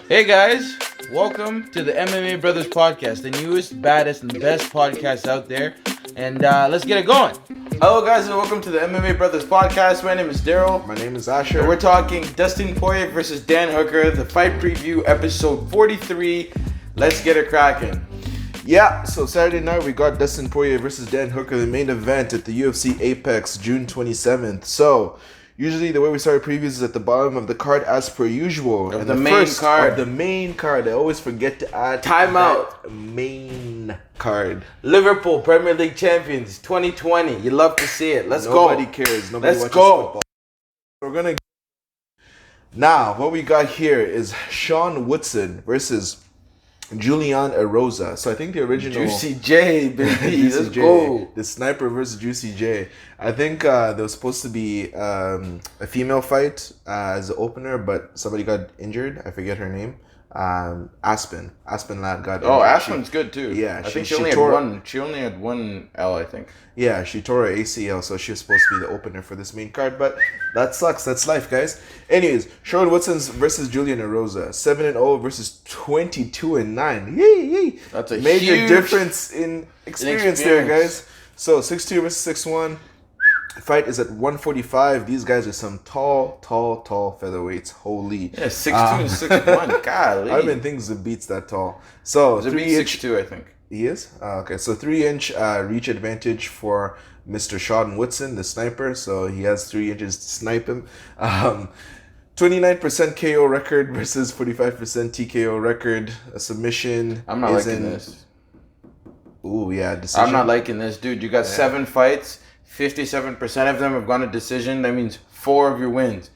Hey guys, welcome to the MMA Brothers podcast, the newest, baddest, and best podcast out there. And let's get it going. Hello guys, and welcome to the MMA Brothers podcast. My name is Daryl. My name is Asher. And we're talking Dustin Poirier versus Dan Hooker, the fight preview, episode 43. Let's get it cracking. Yeah, so Saturday night we got Dustin Poirier versus Dan Hooker, the main event at the UFC Apex, June 27th. So, usually the way we start previews is at the bottom of the card as per usual. Of the main card. Of the main card. I always forget to add Timeout. Main card. Liverpool Premier League champions 2020. You love to see it. Let's go. Nobody cares. Nobody Let's watches go. football. We're gonna. Now, what we got here is Sean Woodson versus Julian Rosa. So I think the original Juicy J, baby. Juicy Let's J, go. the sniper versus Juicy J. I think there was supposed to be a female fight as the opener, but somebody got injured. I forget her name. Aspen Ladd got injured. Oh, Aspen's good too. Yeah, I think she only had one L, I think. Yeah, she tore her ACL, so she was supposed to be the opener for this main card, but that sucks. That's life, guys. Anyways, Sean Woodson versus Julian Rosa, 7-0 versus 22-9. Yay! That's a major huge difference in experience there, guys. So 6'2 versus 6'1. Fight is at 145. These guys are some tall featherweights. Holy. Yeah, 6'2 and 6'1. Golly. I don't even think Zabit's that tall. So Zabit's 6'2, I think. He is? Okay, so 3-inch reach advantage for Mr. Sean Woodson, the sniper. So he has 3 inches to snipe him. 29% KO record versus 45% TKO record. A submission. I'm not liking this. Ooh, yeah, decision. I'm not liking this, dude. You got 7 fights. 57% of them have gone to decision. That means 4 of your wins.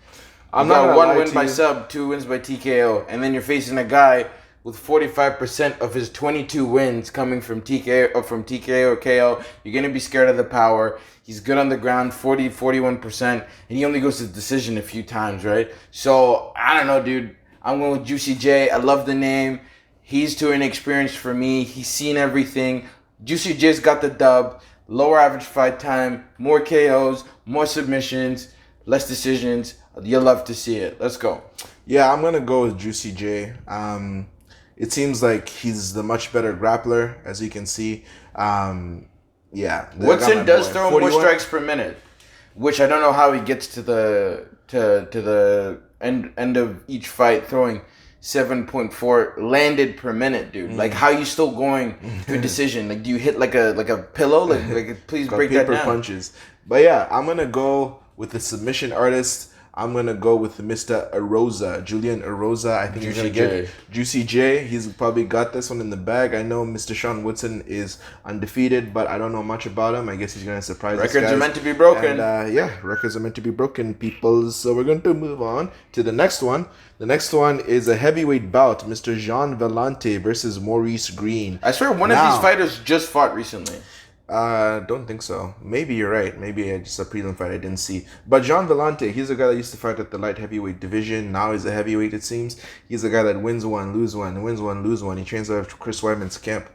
I'm not 1 win by sub, 2 wins by TKO, and then you're facing a guy with 45% of his 22 wins coming from TKO or KO. You're gonna be scared of the power. He's good on the ground, 41%, and he only goes to decision a few times, right? So I don't know, dude. I'm going with Juicy J. I love the name. He's too inexperienced for me. He's seen everything. Juicy J's got the dub. Lower average fight time, more KOs, more submissions, less decisions. You'll love to see it. Let's go. Yeah, I'm going to go with Juicy J. It seems like he's the much better grappler, as you can see. Yeah. Woodson does throw 41. More strikes per minute, which I don't know how he gets to the end of each fight throwing 7.4 landed per minute, dude. Like, how you still going to a decision? Like, do you hit like a pillow? Like please break that down. Punches. But yeah, I'm gonna go with the submission artist. I'm gonna go with Mr. Rosa, Julian Rosa. I think he's gonna get Juicy J. He's probably got this one in the bag. I know Mr. Sean Woodson is undefeated, but I don't know much about him. I guess he's gonna surprise us. Records are meant to be broken. And, yeah, records are meant to be broken, people. So we're going to move on to the next one. The next one is a heavyweight bout, Mr. Jean Volante versus Maurice Green. I swear one of these fighters just fought recently. Don't think so. Maybe you're right. Maybe just a prelim fight I didn't see. But Jean Volante, he's a guy that used to fight at the light heavyweight division. Now he's a heavyweight, it seems. He's a guy that wins one, lose one, wins one, lose one. He trains out of Chris Weidman's camp.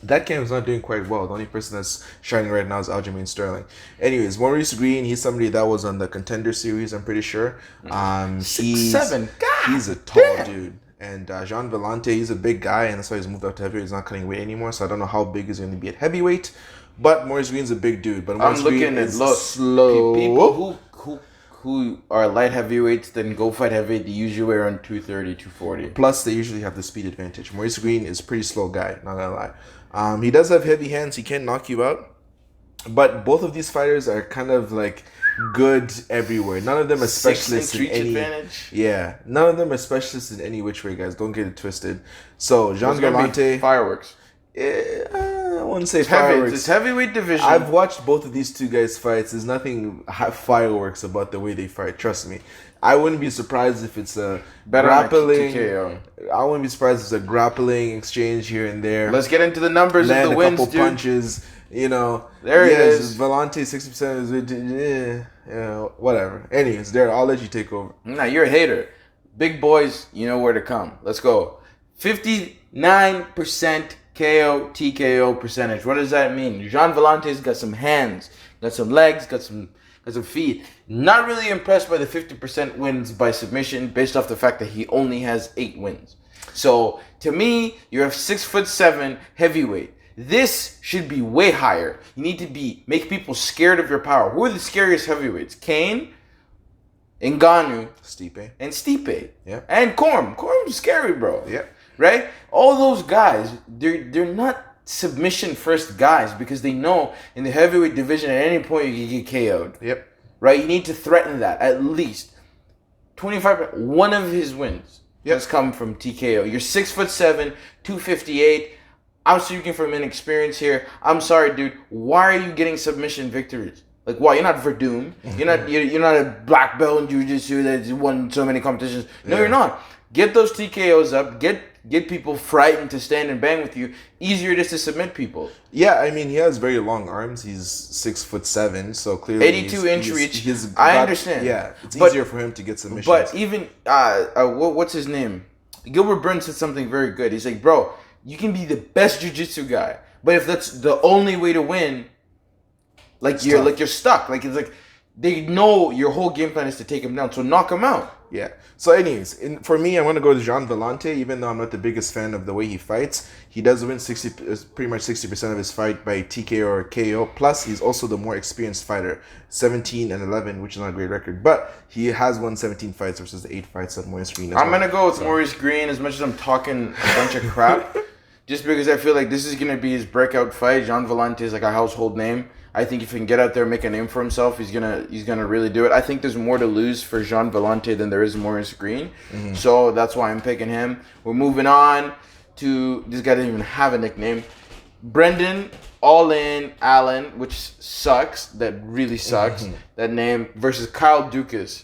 That camp is not doing quite well. The only person that's shining right now is Aljamain Sterling. Anyways, Maurice Green, he's somebody that was on the Contender Series, I'm pretty sure. 6'7". He's a tall dude. And Jean Volante, he's a big guy, and that's why he's moved up to heavyweight. He's not cutting weight anymore, so I don't know how big he's going to be at heavyweight. But Maurice Green's a big dude. But Maurice Green is slow. People who are light heavyweights then go fight heavyweight, they usually weigh around 230, 240. Plus, they usually have the speed advantage. Maurice Green is a pretty slow guy, not going to lie. He does have heavy hands. He can knock you out. But both of these fighters are kind of like good everywhere. None of them are specialists in any. Advantage. Yeah, none of them are specialists in any which way, guys. Don't get it twisted. So Jean Volante, fireworks. I wouldn't say fireworks. It's heavyweight division. I've watched both of these two guys fights. There's nothing fireworks about the way they fight. Trust me. I wouldn't be surprised if it's a grappling. I wouldn't be surprised if it's a grappling exchange here and there. Let's get into the numbers of the wins, dude. A couple punches. You know, there it is. Volante 60% is whatever. Anyways, there. I'll let you take over. Nah, you're a hater. Big boys, you know where to come. Let's go. 59% KO TKO percentage. What does that mean? Jean Volante's got some hands, got some legs, got some as a feat. Not really impressed by the 50% wins by submission based off the fact that he only has 8 wins. So to me, you have 6'7" heavyweight. This should be way higher. You need to make people scared of your power. Who are the scariest heavyweights? Kane, Ngannou, Stipe. Yeah. And Corm. Corm's scary, bro. Yeah. Right? All those guys, they're not submission first guys because they know in the heavyweight division at any point you can get KO'd. Yep. Right? You need to threaten that at least. 25%. One of his wins has come from TKO. You're 6'7", 258. I'm speaking from inexperience here. I'm sorry, dude. Why are you getting submission victories? Like, why? You're not Verdum. You're not a black belt in jiu-jitsu that's won so many competitions. No, you're not. Get those TKOs up. Get people frightened to stand and bang with you. Easier just to submit people. Yeah, I mean, he has very long arms. He's 6'7", so clearly 82-inch reach. I understand. Yeah, it's easier for him to get submissions. But even what's his name? Gilbert Burns said something very good. He's like, bro, you can be the best jiu-jitsu guy, but if that's the only way to win, you're stuck. Like, it's like they know your whole game plan is to take him down, so knock him out. Yeah. So anyways, for me, I want to go to Jean Volante, even though I'm not the biggest fan of the way he fights. He does win pretty much 60% of his fight by TKO or KO. Plus, he's also the more experienced fighter, 17-11, which is not a great record. But he has won 17 fights versus the 8 fights that Maurice Green has I'm going to go with Maurice Green as much as I'm talking a bunch of crap. Just because I feel like this is going to be his breakout fight. Jean Volante is like a household name. I think if he can get out there and make a name for himself, he's gonna really do it. I think there's more to lose for Jean Volante than there is Maurice Green. Mm-hmm. So that's why I'm picking him. We're moving on to, this guy didn't even have a nickname, Brendan All-In Allen, which sucks. That really sucks. Mm-hmm. That name, versus Kyle Dukas.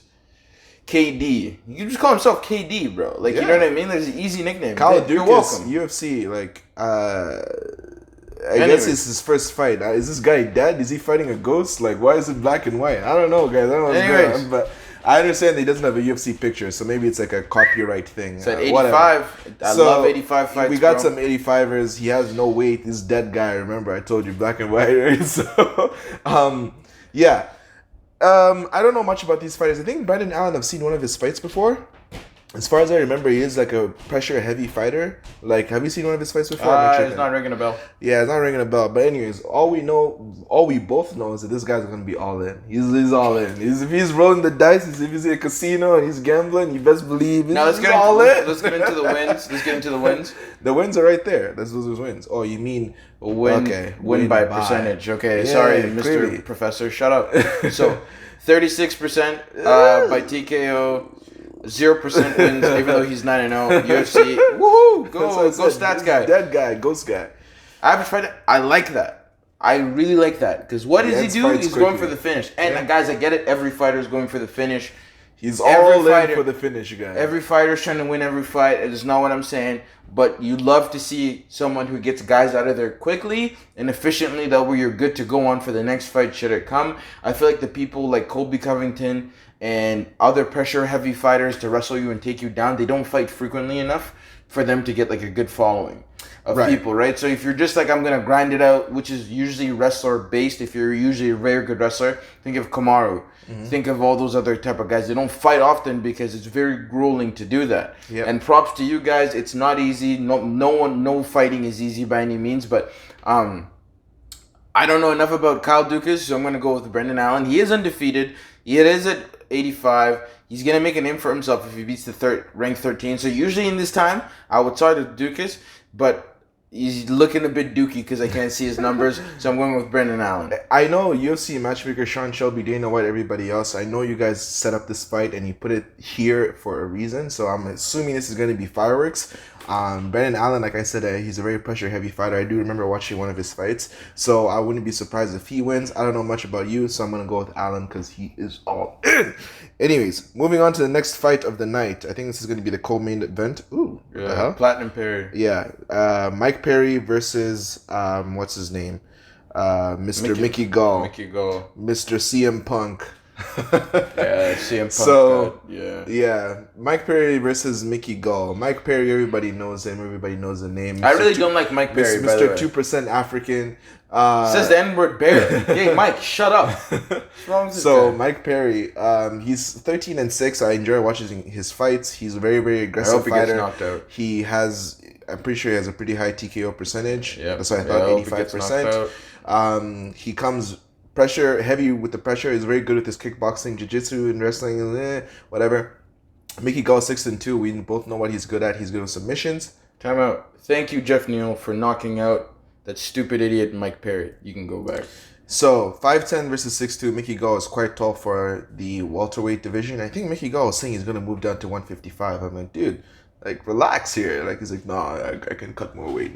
KD. You can just call himself KD, bro. Like, you know what I mean? There's an easy nickname. Kyle Dukas, UFC, I guess it's his first fight. Is this guy dead? Is he fighting a ghost? Like, why is it black and white? I don't know, guys. I don't know what's going on, but I understand that he doesn't have a UFC picture, so maybe it's like a copyright thing. It's at 85. I love 85 fights, we got some 85ers. He has no weight. This dead guy. Remember, I told you, black and white, right? So, yeah. I don't know much about these fighters. I think Brendan Allen, I've seen one of his fights before. As far as I remember, he is like a pressure heavy fighder. Like, have you seen one of his fights before? It's not ringing a bell. Yeah, it's not ringing a bell. But anyways, all we both know is that this guy's gonna be all in. He's all in. If he's rolling the dice, if he's in a casino and he's gambling, you best believe let's get into the wins. The wins are right there. That's those wins. Oh, you mean win by percentage. Okay, yeah, sorry, Mr. Clearly. Professor, shut up. So 36% by TKO. 0% wins, even though he's 9-0. UFC, woohoo! Go stats guy. Dead guy, ghost guy. Average fighter, I like that. I really like that. Because what does he do? He's going for the finish. And guys, I get it. Every fighter is going for the finish. He's all in for the finish, guys. Every fighter is trying to win every fight. It is not what I'm saying. But you love to see someone who gets guys out of there quickly and efficiently, that way you're good to go on for the next fight should it come. I feel like the people like Colby Covington and other pressure heavy fighters to wrestle you and take you down, they don't fight frequently enough for them to get like a good following of people, right? So if you're just like, I'm going to grind it out, which is usually wrestler based, if you're usually a very good wrestler, think of Kamaru. Mm-hmm. Think of all those other type of guys. They don't fight often because it's very grueling to do that. Yep. And props to you guys. It's not easy. No fighting is easy by any means, but I don't know enough about Kyle Dukas, so I'm going to go with Brendan Allen. He is undefeated. He is at 85. He's going to make a name for himself if he beats the ranked 13. So usually in this time, I would start with Dukas, but he's looking a bit dookie because I can't see his numbers, so I'm going with Brendan Allen. I know UFC matchmaker Sean Shelby, Dana White, everybody else. I know you guys set up this fight and you put it here for a reason, so I'm assuming this is going to be fireworks. Brendan Allen, like I said, he's a very pressure-heavy fighter. I do remember watching one of his fights, so I wouldn't be surprised if he wins. I don't know much about you, so I'm going to go with Allen because he is all in. Anyways, moving on to the next fight of the night. I think this is going to be the co-main event. Ooh, what the hell? Platinum Perry. Yeah, Mike Perry versus, what's his name? Mr. Mickey Gaul. Mickey Gaul. Mr. CM Punk. Yeah, CM Punk. So, yeah. Mike Perry versus Mickey Gall. Mike Perry, everybody knows him. Everybody knows the name. I really don't like Mike Perry, by the way. Mr. 2% African. Says the N-word bear. Hey, Mike, shut up. What's wrong with this guy? Mike Perry, he's 13-6. I enjoy watching his fights. He's a very, very aggressive fighter. He gets knocked out. He has, I'm pretty sure he has a pretty high TKO percentage. Yep. That's why I thought 85%. He comes heavy with the pressure. He's very good with his kickboxing, jiu-jitsu, and wrestling, whatever. Mickey Gall 6-2. We both know what he's good at. He's good with submissions. Time out. Thank you, Jeff Neal, for knocking out that stupid idiot Mike Perry. You can go back. So, 5'10 versus 6'2. Mickey Gall is quite tall for the welterweight division. I think Mickey Gall was saying he's going to move down to 155. I'm like, dude, like, relax here. Like, he's like, nah, I can cut more weight.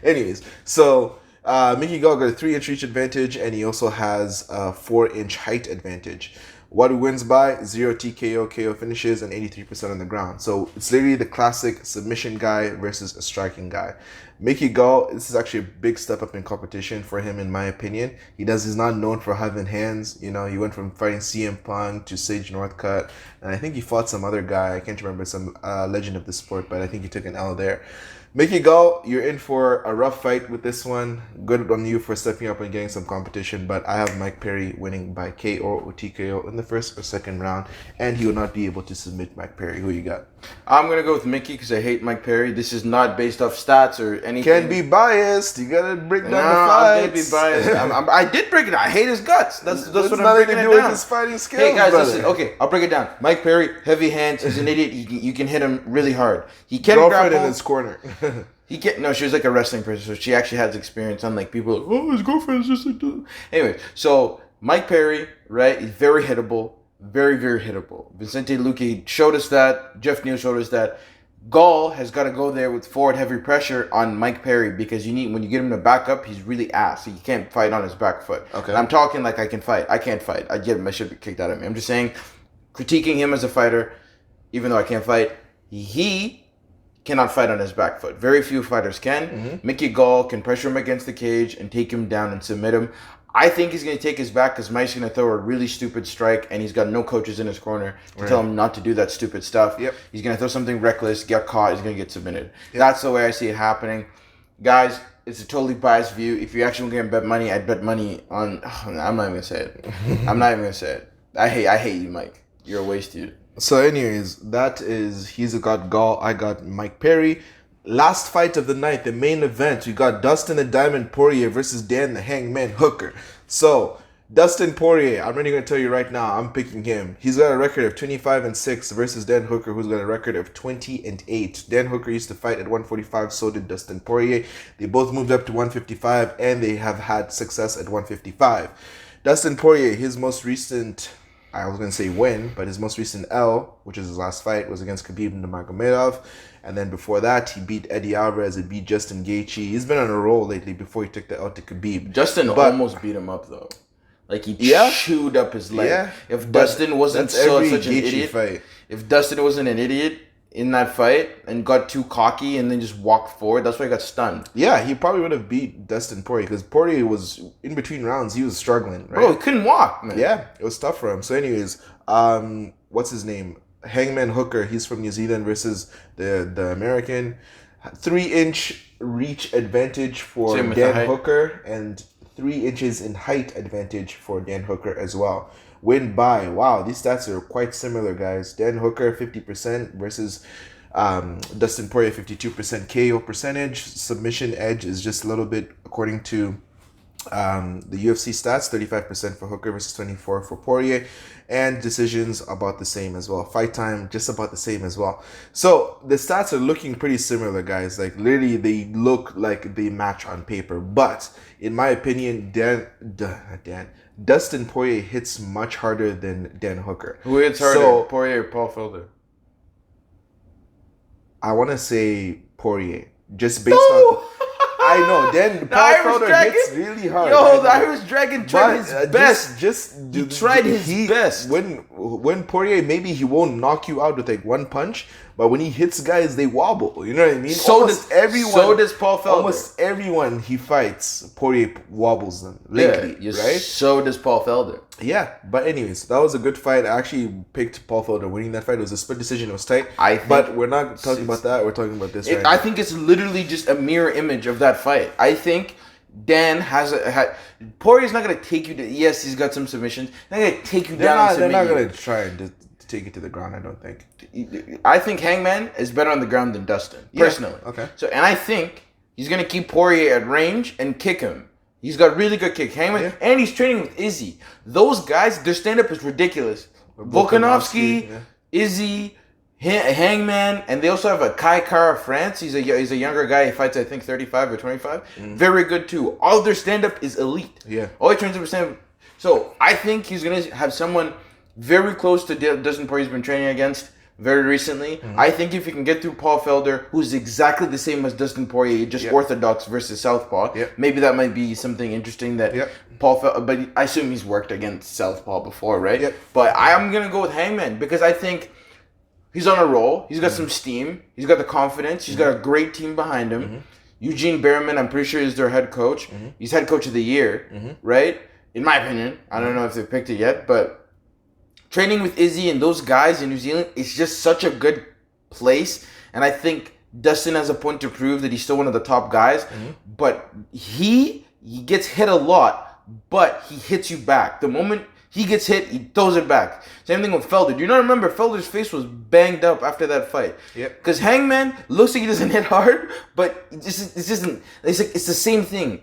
Anyways, so Mickey Gall got a 3-inch reach advantage, and he also has a 4-inch height advantage. What he wins by? 0 TKO, KO finishes, and 83% on the ground. So it's literally the classic submission guy versus a striking guy. Mickey Gall, this is actually a big step up in competition for him, in my opinion. He's not known for having hands. You know, he went from fighting CM Punk to Sage Northcutt, and I think he fought some other guy. I can't remember, some legend of the sport, but I think he took an L there. Mickey Gall, you're in for a rough fight with this one. Good on you for stepping up and getting some competition, but I have Mike Perry winning by KO or TKO in the first or second round, and he will not be able to submit Mike Perry. Who you got? I'm going to go with Mickey because I hate Mike Perry. This is not based off stats or anything. Can't be biased. You got to break down the fights. I did be biased. I did break it down. I hate his guts. That's what I'm breaking it down. With his fighting skills, hey, guys, brother. listen. Okay, I'll break it down. Mike Perry, heavy hands. He's an idiot. You can hit him really hard. He can't grapple. Girlfriend in his corner. He can't. No, she was like a wrestling person, so she actually has experience. Unlike people, like, oh, his girlfriend's just like that. Anyway, so Mike Perry, right? He's very hittable, very, very hittable. Vicente Luque showed us that. Jeff Neal showed us that. Gaul has got to go there with forward heavy pressure on Mike Perry because when you get him to back up, he's really ass. So you can't fight on his back foot. Okay. And I'm talking like I can fight. I can't fight. I get him. I should be kicked out of me. I'm just saying, critiquing him as a fighter, even though I can't fight, he cannot fight on his back foot. Very few fighters can. Mm-hmm. Mickey Gall can pressure him against the cage and take him down and submit him. I think he's going to take his back because Mike's going to throw a really stupid strike and he's got no coaches in his corner to tell him not to do that stupid stuff. Yep. He's going to throw something reckless, get caught, he's going to get submitted. Yep. That's the way I see it happening. Guys, it's a totally biased view. If you actually going to bet money, I'd bet money on... I'm not even going to say it. I'm not even going to say it. I hate you, Mike. You're a waste, dude. So anyways, he's got Gaul, I got Mike Perry. Last fight of the night, the main event, we got Dustin the Diamond Poirier versus Dan the Hangman Hooker. So, Dustin Poirier, I'm already going to tell you right now, I'm picking him. He's got a record of 25-6 versus Dan Hooker, who's got a record of 20-8. Dan Hooker used to fight at 145, so did Dustin Poirier. They both moved up to 155, and they have had success at 155. Dustin Poirier, his most recent... I was going to say win, but his most recent L, which is his last fight, was against Khabib Nurmagomedov. And then before that, he beat Eddie Alvarez and beat Justin Gaethje. He's been on a roll lately before he took the L to Khabib. Justin almost beat him up, though. Like, he chewed up his leg. Yeah, if Dustin wasn't such an idiot, if Dustin wasn't an idiot in that fight and got too cocky and then just walked forward, that's why he got stunned. Yeah, he probably would have beat Dustin Poirier because Poirier was, in between rounds, he was struggling, right? Bro, he couldn't walk, man. Yeah, it was tough for him. So anyways, what's his name? Hangman Hooker, he's from New Zealand versus the American. 3-inch reach advantage for Dan Hooker and 3 inches in height advantage for Dan Hooker as well. Win by, wow, these stats are quite similar, guys. Dan Hooker 50% versus Dustin Poirier 52% KO percentage. Submission edge is just a little bit, according to the UFC stats, 35% for Hooker versus 24% for Poirier, and decisions about the same as well. Fight time just about the same as well. So the stats are looking pretty similar, guys. Like literally, they look like they match on paper. But in my opinion, Dustin Poirier hits much harder than Dan Hooker. Who hits harder, Poirier or Paul Felder? I want to say Poirier, just based on. I know. Then Paul Felder hits really hard. Yo, the Irish Dragon tried his best. He tried his best. When when Poirier, maybe he won't knock you out with like one punch, but when he hits guys, they wobble. You know what I mean? So does Paul Felder. Almost everyone he fights, Poirier wobbles them lately, right? So does Paul Felder. Yeah, but anyways, that was a good fight. I actually picked Paul Felder winning that fight. It was a split decision. It was tight. But we're not talking about that. We're talking about this. I think it's literally just a mirror image of that fight. I think Dan Poirier's not gonna take you to. Yes, he's got some submissions. They're not gonna take you down. They're not gonna try and take it to the ground. I don't think. I think Hangman is better on the ground than Dustin, personally. Okay. So, and I think he's gonna keep Poirier at range and kick him. He's got really good kick. Hangman, and he's training with Izzy. Those guys, their stand-up is ridiculous. Volkanovski, Izzy, Hangman, and they also have a Kai Kara France. He's a younger guy. He fights, I think, 35 or 25. Very good, too. All their stand-up is elite. Yeah. All he trains up stand-up. So, I think he's going to have someone very close to Dustin Poirier's been training against very recently. I think if you can get through Paul Felder, who's exactly the same as Dustin Poirier, just orthodox versus southpaw, maybe that might be something interesting that Paul Felder, but I assume he's worked against southpaw before, right? But I'm going to go with Hangman because I think he's on a roll. He's got some steam. He's got the confidence. He's got a great team behind him. Eugene Behrman, I'm pretty sure, is their head coach. He's head coach of the year, right? In my opinion. I don't know if they've picked it yet, but training with Izzy and those guys in New Zealand is just such a good place. And I think Dustin has a point to prove that he's still one of the top guys. But he gets hit a lot, but he hits you back. The moment he gets hit, he throws it back. Same thing with Felder. Do you not remember Felder's face was banged up after that fight? Because Hangman looks like he doesn't hit hard, but it's the same thing.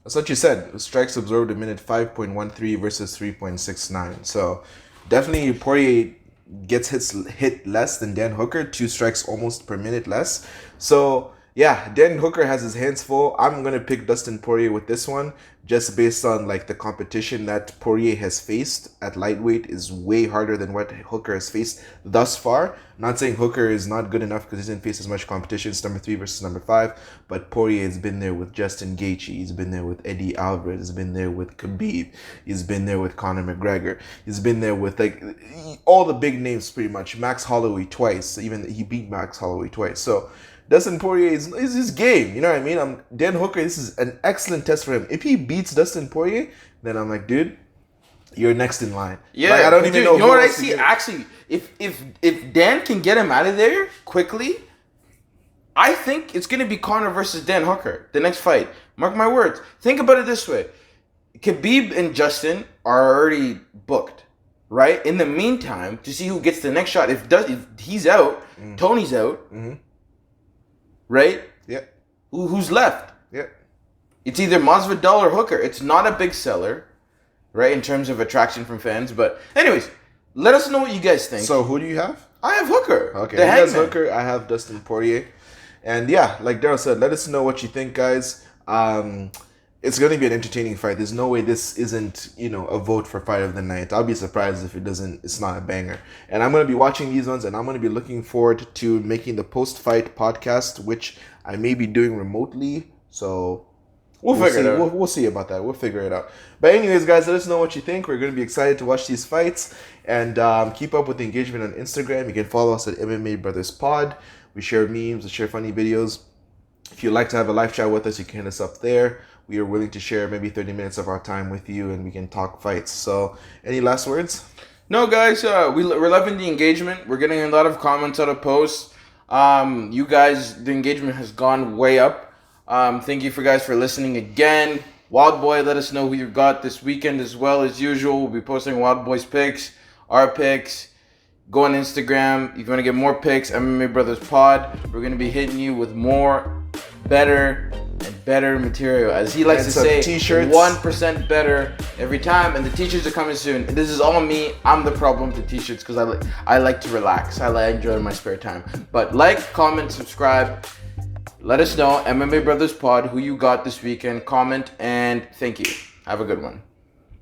That's what you said. Strikes absorbed a minute 5.13 versus 3.69. So definitely Poirier gets hit less than Dan Hooker. 2 strikes almost per minute less. So yeah, Dan Hooker has his hands full. I'm going to pick Dustin Poirier with this one just based on like the competition that Poirier has faced at lightweight is way harder than what Hooker has faced thus far. I'm not saying Hooker is not good enough because he didn't face as much competition. It's number 3 versus number 5. But Poirier has been there with Justin Gaethje. He's been there with Eddie Alvarez. He's been there with Khabib. He's been there with Conor McGregor. He's been there with like all the big names pretty much. Max Holloway twice. Even he beat Max Holloway twice. So Dustin Poirier is his game. You know what I mean? Dan Hooker, this is an excellent test for him. If he beats Dustin Poirier, then I'm like, dude, you're next in line. Yeah, like, I don't even know. You know what I see? Actually, if Dan can get him out of there quickly, I think it's gonna be Conor versus Dan Hooker, the next fight. Mark my words. Think about it this way: Khabib and Justin are already booked, right? In the meantime, to see who gets the next shot. If he's out, Tony's out. Right? Yeah. Who's left? Yeah. It's either Masvidal or Hooker. It's not a big seller, right, in terms of attraction from fans. But anyways, let us know what you guys think. So who do you have? I have Hooker. Okay. He has Hooker. I have Dustin Poirier. And yeah, like Daryl said, let us know what you think, guys. It's going to be an entertaining fight. There's no way this isn't, a vote for fight of the night. I'll be surprised if it's not a banger. And I'm going to be watching these ones, and I'm going to be looking forward to making the post-fight podcast, which I may be doing remotely. So we'll figure it out. We'll see about that. We'll figure it out. But anyways, guys, let us know what you think. We're going to be excited to watch these fights. And keep up with the engagement on Instagram. You can follow us at MMA Brothers Pod. We share memes, we share funny videos. If you'd like to have a live chat with us, you can hit us up there. We are willing to share maybe 30 minutes of our time with you, and we can talk fights. So, any last words? No, guys. We're loving the engagement. We're getting a lot of comments out of posts. You guys, the engagement has gone way up. Thank you guys for listening again. Wild Boy, let us know who you got this weekend as well as usual. We'll be posting Wild Boy's picks, our picks. Go on Instagram. If you want to get more picks, MMA Brothers Pod. We're going to be hitting you with more, better material. As he likes to say, t-shirts. 1% better every time. And the t-shirts are coming soon. And this is all me. I'm the problem with the t-shirts because I like to relax. I enjoy my spare time. But comment, subscribe. Let us know, MMA Brothers Pod, who you got this weekend. Comment, and thank you. Have a good one.